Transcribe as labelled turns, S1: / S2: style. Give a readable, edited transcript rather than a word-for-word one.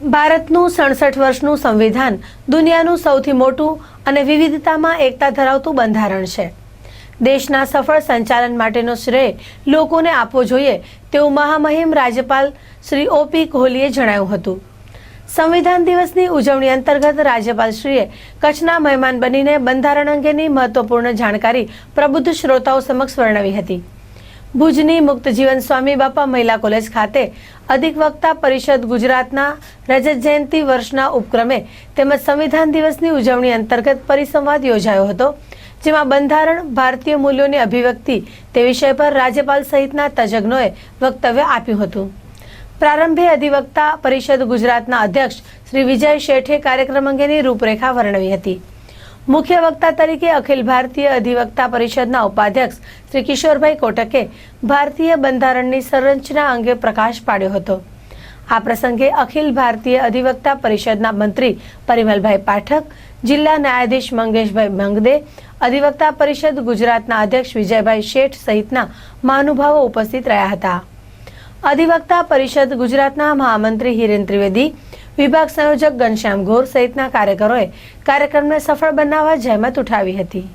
S1: ભારતનું 67 વર્ષનું સંવિધાન દુનિયાનું સૌથી મોટું અને વિવિધતામાં એકતા ધરાવતું બંધારણ છે. દેશના સફળ સંચાલન માટેનો શ્રેય લોકોને આપવો જોઈએ તેવું મહામહિમ રાજ્યપાલ શ્રી ઓ.પી. કોહલીએ જણાવ્યું હતું. સંવિધાન દિવસની ઉજવણી અંતર્ગત રાજ્યપાલશ્રીએ કચ્છના મહેમાન બનીને બંધારણ અંગેની મહત્વપૂર્ણ જાણકારી પ્રબુદ્ધ શ્રોતાઓ સમક્ષ વર્ણવી હતી. ભુજની મુક્ત જીવન સ્વામી બાપા મહિલા કોલેજ ખાતે અધિક વક્તા પરિષદ ગુજરાતના રજત જયંતિ વર્ષના ઉપક્રમે તેમજ સંવિધાન દિવસની ઉજવણી અંતર્ગત પરિસંવાદ યોજાયો હતો, જેમાં બંધારણ ભારતીય મૂલ્યોની અભિવ્યક્તિ તે વિષય પર રાજ્યપાલ સહિતના તજજ્ઞોએ વક્તવ્ય આપ્યું હતું. પ્રારંભે અધિવક્તા પરિષદ ગુજરાતના અધ્યક્ષ શ્રી વિજય શેઠે કાર્યક્રમ અંગેની રૂપરેખા વર્ણવી હતી. મુખ્ય વક્તા તરીકે અખિલ ભારતીય અધિવક્તા પરિષદના ઉપાધ્યક્ષ શ્રી કિશોરભાઈ કોટકે ભારતીય બંધારણની સંરચના અંગે પ્રકાશ પાડ્યો હતો. આ પ્રસંગે અખિલ ભારતીય અધિવક્તા પરિષદના મંત્રી પરિમલભાઈ પાઠક, જિલ્લા ન્યાયાધીશ મંગેશભાઈ મંગદે, અધિવક્તા પરિષદ ગુજરાતના અધ્યક્ષ વિજયભાઈ શેઠ સહિતના મહાનુભાવો ઉપસ્થિત રહ્યા હતા. અધિવક્તા પરિષદ ગુજરાતના મહામંત્રી હિરેન ત્રિવેદી, વિભાગ સંયોજક ઘનશ્યામ ઘોર સહિતના કાર્યકરોએ કાર્યક્રમને સફળ બનાવવા જહેમત ઉઠાવી હતી.